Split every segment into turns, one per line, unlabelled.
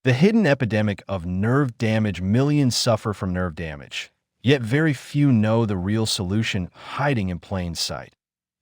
The hidden epidemic of nerve damage. Millions suffer from nerve damage, yet very few know the real solution hiding in plain sight.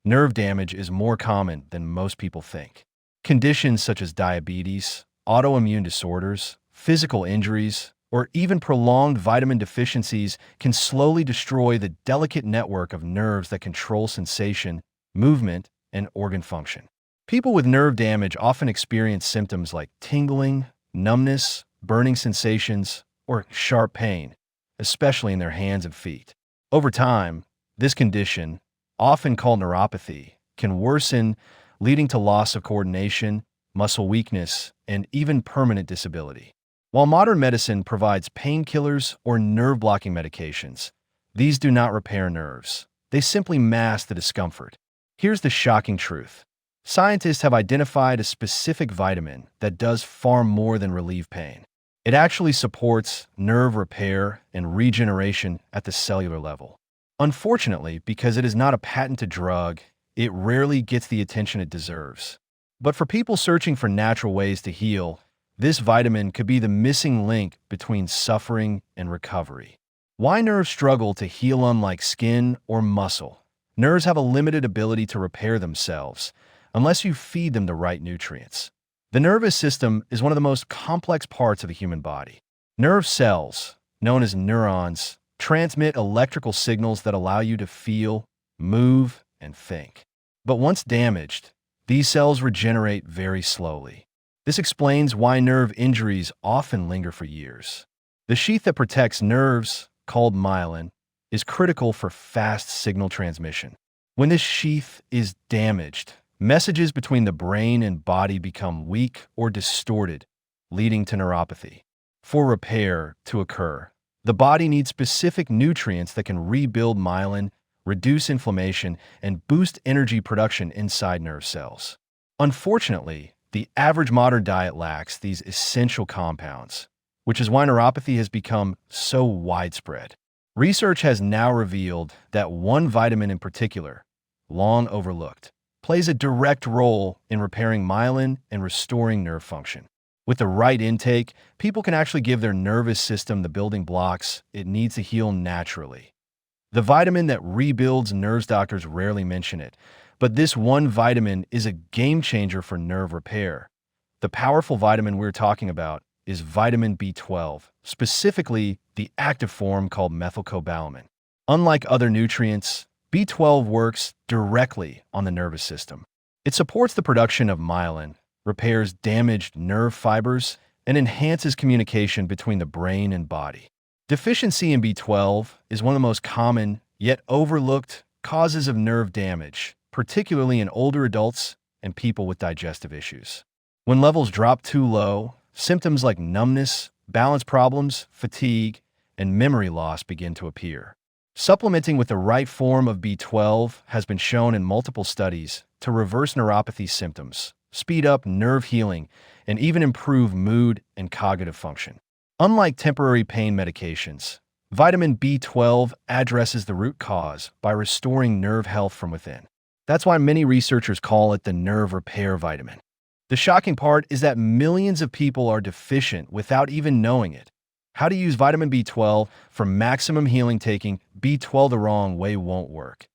Nerve damage is more common than most people think. Conditions such as diabetes, autoimmune disorders, physical injuries, or even prolonged vitamin deficiencies can slowly destroy the delicate network of nerves that control sensation, movement, and organ function. People with nerve damage often experience symptoms like tingling, numbness, burning sensations, or sharp pain, especially in their hands and feet. Over time, this condition, often called neuropathy, can worsen, leading to loss of coordination, muscle weakness, and even permanent disability. While modern medicine provides painkillers or nerve-blocking medications, these do not repair nerves. They simply mask the discomfort. Here's the shocking truth. Scientists have identified a specific vitamin that does far more than relieve pain. It actually supports nerve repair and regeneration at the cellular level. Unfortunately, because it is not a patented drug, it rarely gets the attention it deserves. But for people searching for natural ways to heal, this vitamin could be the missing link between suffering and recovery. Why nerves struggle to heal? Unlike skin or muscle, nerves have a limited ability to repair themselves unless you feed them the right nutrients. The nervous system is one of the most complex parts of the human body. Nerve cells, known as neurons, transmit electrical signals that allow you to feel, move, and think. But once damaged, these cells regenerate very slowly. This explains why nerve injuries often linger for years. The sheath that protects nerves, called myelin, is critical for fast signal transmission. When this sheath is damaged, messages between the brain and body become weak or distorted, leading to neuropathy. For repair to occur, the body needs specific nutrients that can rebuild myelin, reduce inflammation, and boost energy production inside nerve cells. Unfortunately, the average modern diet lacks these essential compounds, which is why neuropathy has become so widespread. Research has now revealed that one vitamin in particular, long overlooked, plays a direct role in repairing myelin and restoring nerve function. With the right intake, people can actually give their nervous system the building blocks it needs to heal naturally. The vitamin that rebuilds nerves. Doctors rarely mention it, but this one vitamin is a game changer for nerve repair. The powerful vitamin we're talking about is vitamin B12, specifically the active form called methylcobalamin. Unlike other nutrients, B12 works directly on the nervous system. It supports the production of myelin, repairs damaged nerve fibers, and enhances communication between the brain and body. Deficiency in B12 is one of the most common, yet overlooked, causes of nerve damage, particularly in older adults and people with digestive issues. When levels drop too low, symptoms like numbness, balance problems, fatigue, and memory loss begin to appear. Supplementing with the right form of B12 has been shown in multiple studies to reverse neuropathy symptoms, speed up nerve healing, and even improve mood and cognitive function. Unlike temporary pain medications, vitamin B12 addresses the root cause by restoring nerve health from within. That's why many researchers call it the nerve repair vitamin. The shocking part is that millions of people are deficient without even knowing it. How to use vitamin B12 for maximum healing? Taking B12 the wrong way won't work.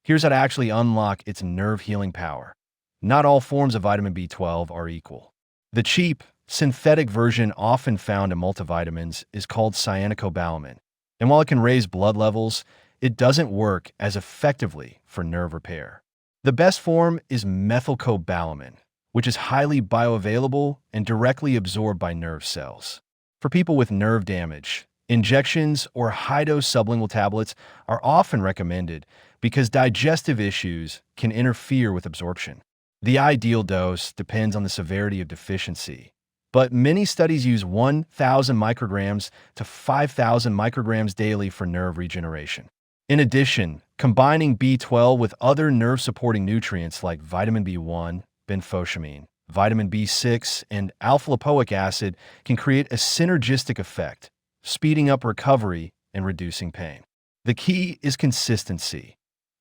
Here's how to actually unlock its nerve healing power. Not all forms of vitamin B12 are equal. The cheap, synthetic version often found in multivitamins is called cyanocobalamin, and while it can raise blood levels, it doesn't work as effectively for nerve repair. The best form is methylcobalamin, which is highly bioavailable and directly absorbed by nerve cells. For people with nerve damage, injections or high-dose sublingual tablets are often recommended because digestive issues can interfere with absorption. The ideal dose depends on the severity of deficiency, but many studies use 1,000 micrograms to 5,000 micrograms daily for nerve regeneration. In addition, combining B12 with other nerve-supporting nutrients like vitamin B1, benfotiamine, vitamin B6, and alpha-lipoic acid can create a synergistic effect, speeding up recovery and reducing pain. The key is consistency.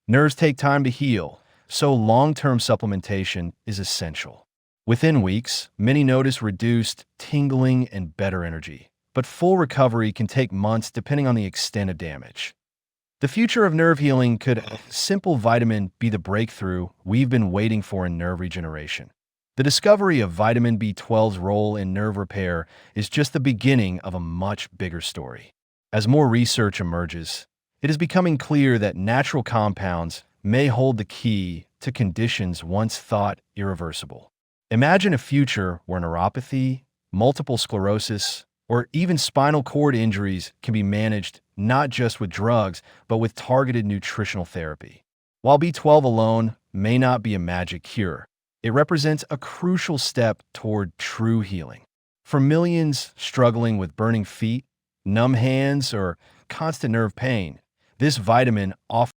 Nerves take time to heal, so long-term supplementation is essential. Within weeks, many notice reduced tingling and better energy, but full recovery can take months depending on the extent of damage. The future of nerve healing could a simple vitamin be the breakthrough we've been waiting for in nerve regeneration. The discovery of vitamin B12's role in nerve repair is just the beginning of a much bigger story. As more research emerges, it is becoming clear that natural compounds may hold the key to conditions once thought irreversible. Imagine a future where neuropathy, multiple sclerosis, or even spinal cord injuries can be managed not just with drugs, but with targeted nutritional therapy. While B12 alone may not be a magic cure, it represents a crucial step toward true healing. For millions struggling with burning feet, numb hands, or constant nerve pain, this vitamin offers